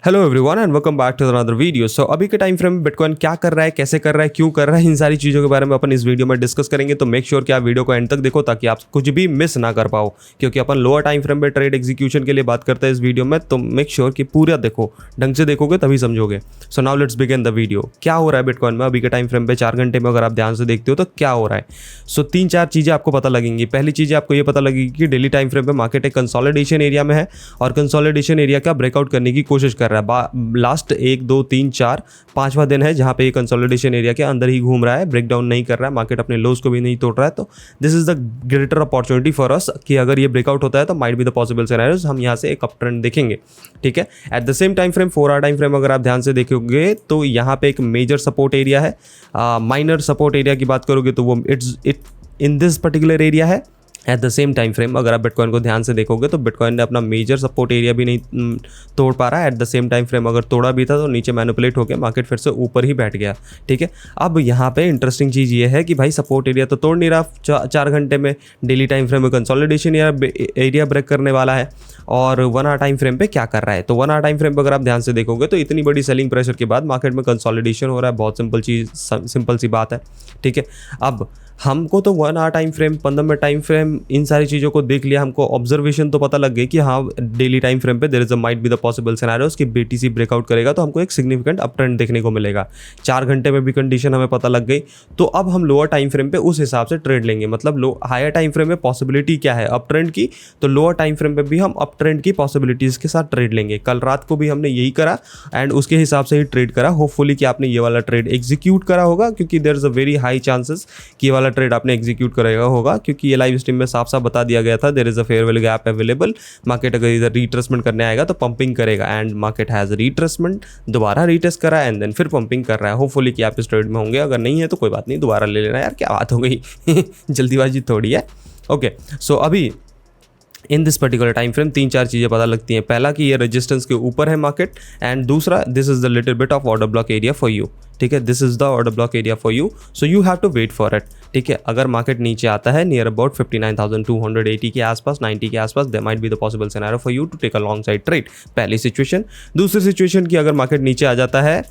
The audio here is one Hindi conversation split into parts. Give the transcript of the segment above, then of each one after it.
Hello everyone and welcome back to another video. So अभी के टाइम फ्रेम में बिटकॉइन क्या कर रहा है, कैसे कर रहा है, क्यों कर रहा है, इन सारी चीज़ों के बारे में अपन इस वीडियो में डिस्कस करेंगे। तो मेक श्योर कि आप वीडियो को एंड तक देखो ताकि आप कुछ भी मिस ना कर पाओ, क्योंकि अपन लोअर टाइम फ्रेम में ट्रेड एग्जीक्यूशन के लिए बात करते हैं इस वीडियो में। तो मेक श्योर कि पूरा देखो, ढंग से देखोगे तभी समझोगे। So now let's begin the video. क्या हो रहा है बिटकॉइन में अभी के टाइम फ्रेम पे 4 घंटे में, अगर आप ध्यान से देखते हो तो क्या हो रहा है। सो 3-4 चीज़ें आपको पता लगेंगी। पहली चीज़ आपको ये पता लगेगी कि डेली टाइम फ्रेम पे मार्केट एक कंसोलिडेशन एरिया में है और कंसोलिडेशन एरिया का ब्रेकआउट करने की कोशिश कर रहा है। लास्ट 1, 2, 3, 4, 5वां दिन है जहां पे ये कंसोलिडेशन एरिया के अंदर ही घूम रहा है, ब्रेकडाउन नहीं कर रहा है, मार्केट अपने लोज को भी नहीं तोड़ रहा है। तो this is the greater opportunity for us कि अगर ये ब्रेकआउट होता है तो might be the possible scenarios, हम यहाँ से एक अप ट्रेंड देखेंगे। ठीक है। At the same time frame 4 hour time frame अगर आप ध्यान से देखोगे तो यहाँ पे एक मेजर सपोर्ट एरिया है। माइनर सपोर्ट एरिया की बात करोगे तो वो it in this particular area है। At the same time frame अगर आप बिटकॉइन को ध्यान से देखोगे तो बिटकॉइन ने अपना मेजर सपोर्ट एरिया भी नहीं तोड़ पा रहा है। At the same time frame अगर तोड़ा भी था तो नीचे मैनिपुलेट होकर मार्केट फिर से ऊपर ही बैठ गया। ठीक है। अब यहाँ पे इंटरेस्टिंग चीज़ ये है कि भाई सपोर्ट एरिया तो तोड़ नहीं रहा 4 घंटे में, डेली टाइम फ्रेम में कंसोलिडेशन एरिया ब्रेक करने वाला है। और 1 आवर टाइम फ्रेम पे क्या कर रहा है, तो 1 आवर टाइम फ्रेम पे अगर आप ध्यान से देखोगे तो इतनी बड़ी सेलिंग प्रेशर के बाद मार्केट में कंसोलिडेशन हो रहा है। बहुत सिंपल सी बात है। ठीक है। अब हमको तो 1 hour time frame, 15 minute time frame, इन सारी चीज़ों को देख लिया, हमको ऑब्जर्वेशन तो पता लग गई कि हाँ डेली टाइम फ्रेम पे there is a might be the possible scenarios कि बीटीसी ब्रेकआउट करेगा तो हमको एक सिग्निफिकेंट अप ट्रेंड देखने को मिलेगा। 4 घंटे में भी कंडीशन हमें पता लग गई। तो अब हम लोअर टाइम फ्रेम पे उस हिसाब से ट्रेड लेंगे। मतलब हायर टाइम फ्रेम में पॉसिबिलिटी क्या है अप ट्रेंड की, तो लोअर टाइम फ्रेम पे भी हम अप ट्रेंड की पॉसिबिलिटीज़ के साथ ट्रेड लेंगे। कल रात को भी हमने यही करा एंड उसके हिसाब से ही ट्रेड करा। होपफुली कि आपने ये वाला ट्रेड एग्जीक्यूट करा होगा, क्योंकि there is a very high chances कि ये वाला ट्रेड आपने एग्जीक्यूट करेगा होगा, क्योंकि ये लाइव स्ट्रीम में साफ साफ बता दिया गया था there is a fair value gap available. Market अगर इधर रिट्रेसमेंट करने आएगा तो पंपिंग करेगा एंड मार्केट हैज रिट्रेसमेंट, दोबारा रिटेस्ट करा एंड देन फिर पंपिंग कर रहा है। होपफुली कि आप इस ट्रेड में होंगे, अगर नहीं है तो कोई बात नहीं, दोबारा ले लेना यार, क्या बात हो गई जल्दीबाजी थोड़ी है। ओके। सो अभी इन दिस पर्टिकुलर टाइम फ्रेम 3-4 चीज़ें पता लगती हैं। पहला कि ये रेजिस्टेंस के ऊपर है मार्केट एंड दूसरा this is the little bit of order block area for you. ठीक है। This is the order block area for you, so you have to wait for it. ठीक है। अगर मार्केट नीचे आता है नियर अबाउट 59,280 के आसपास, 90 के आसपास, there might be the possible scenario for you to take a long side trade. पहली सिचुएशन। दूसरी सिचुएशन की अगर मार्केट नीचे आ जाता है,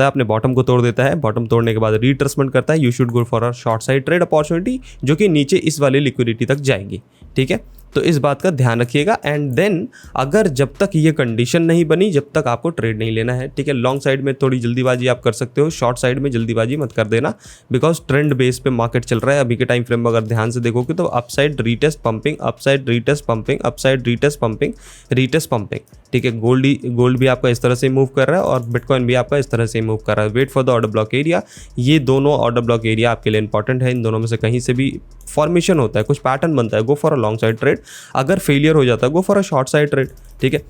अपने बॉटम को तोड़ देता है, बॉटम तोड़ने के बाद रिट्रेसमेंट करता है, you should go for a short side trade opportunity जो कि नीचे इस वाली लिक्विडिटी तक जाएगी। ठीक है। तो इस बात का ध्यान रखिएगा एंड देन अगर जब तक ये कंडीशन नहीं बनी जब तक आपको ट्रेड नहीं लेना है। ठीक है। लॉन्ग साइड में थोड़ी जल्दीबाजी आप कर सकते हो, शॉर्ट साइड में जल्दीबाजी मत कर देना, बिकॉज ट्रेंड बेस पे मार्केट चल रहा है। अभी के टाइम फ्रेम में अगर ध्यान से देखोगे तो upside retest pumping, upside retest pumping, upside retest pumping, retest pumping. ठीक है। गोल्ड भी आपका इस तरह से मूव कर रहा है और बिटकॉइन भी आपका इस तरह से मूव कर रहा है। Wait for the order block area. ये दोनों ऑर्डर ब्लॉक एरिया आपके लिए इंपॉर्टेंट है। इन दोनों में से कहीं से भी फॉर्मेशन होता है, कुछ पैटर्न बनता है, go for a long side trade. अगर फेलियर हो जाता है go for a short side trade. ठीक है।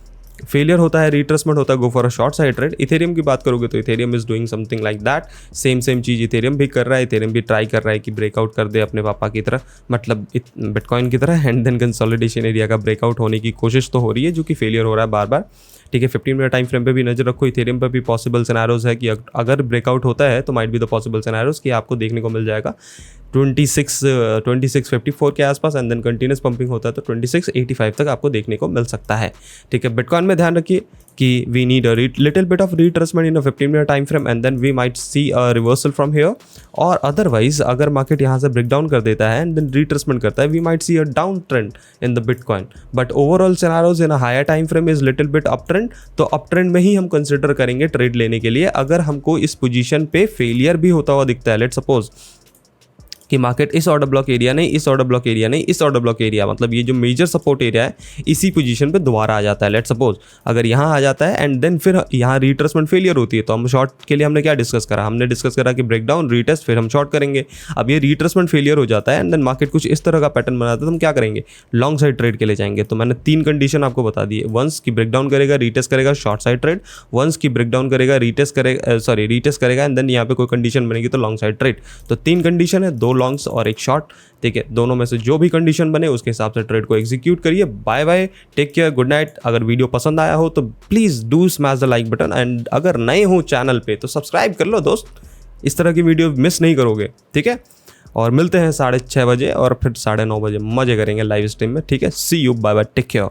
फेलियर होता है, रिट्रेसमेंट होता है, go for a short side trade. Ethereum की बात करोगे तो Ethereum is doing something like that. Same cheese Ethereum भी कर रहा है। इथेरियम भी ट्राई कर रहा है कि ब्रेकआउट कर दे अपने पापा की तरह, मतलब बिटकॉइन की तरह, एंड देन कंसोलिडेशन एरिया का ब्रेकआउट होने की कोशिश तो हो रही है जो कि फेलियर हो रहा है बार बार। ठीक है। 15 मिनट टाइम फ्रेम पे भी नजर रखो। इथेरियम पे भी पॉसिबल सिनेरियोज है कि अगर ब्रेकआउट होता है तो might be the possible scenarios कि आपको देखने को मिल जाएगा 2654 के आसपास एंड देन कंटिन्यूस पंपिंग होता है तो 2685 तक आपको देखने को मिल सकता है। ठीक है। बिटकॉइन में ध्यान रखिए कि we need a little bit of retracement in a 15 minute time frame and then we might see a reversal from here, और अदरवाइज अगर मार्केट यहाँ से ब्रेक डाउन कर देता है एंड देन रिट्रेसमेंट करता है we might see a down trend in the bitcoin. But overall scenarios in a higher time frame is little bit up trend, तो अप ट्रेंड में ही हम कंसिडर करेंगे ट्रेड लेने के लिए। अगर हमको इस पोजीशन पे फेलियर भी होता हुआ दिखता है, लेट्स सपोज कि मार्केट इस ऑर्डर ब्लॉक एरिया नहीं, इस ऑर्डर ब्लॉक एरिया नहीं, इस ऑर्डर ब्लॉक एरिया, मतलब ये जो मेजर सपोर्ट एरिया है इसी पोजीशन पे दोबारा आ जाता है। लेट्स सपोज अगर यहाँ आ जाता है एंड देन फिर यहाँ रिट्रेसमेंट फेलियर होती है तो हम शॉर्ट के लिए हमने क्या डिस्कस करा, हमने डिस्कस करा कि ब्रेकडाउन रीटेस्ट फिर हम शॉर्ट करेंगे। अब ये रिट्रेसमेंट फेलियर हो जाता है एंड देन मार्केट कुछ इस तरह का पैटर्न बनाता है तो हम क्या करेंगे, लॉन्ग साइड ट्रेड के लिए जाएंगे। तो मैंने 3 कंडीशन आपको बता दी है। वंस की ब्रेकडाउन करेगा, रिटेस्ट करेगा, शॉर्ट साइड ट्रेड। वंस की ब्रेकडाउन करेगा, रिटेस्ट करेगा एंड देन यहाँ पे कोई कंडीशन बनेगी तो लॉन्ग साइड ट्रेड। तो 3 कंडीशन है, 2 लॉन्ग्स और 1 शॉर्ट। ठीक है। दोनों में से जो भी कंडीशन बने उसके हिसाब से ट्रेड को एग्जीक्यूट करिए। Bye bye, take care, good night. अगर वीडियो पसंद आया हो तो please do smash the like button and अगर नए हो चैनल पे तो सब्सक्राइब कर लो दोस्त, इस तरह की वीडियो मिस नहीं करोगे। ठीक है। और मिलते हैं 6:30 बजे और फिर 9:30 बजे, मजे करेंगे लाइव स्ट्रीम में। ठीक है। See you, bye bye, take care.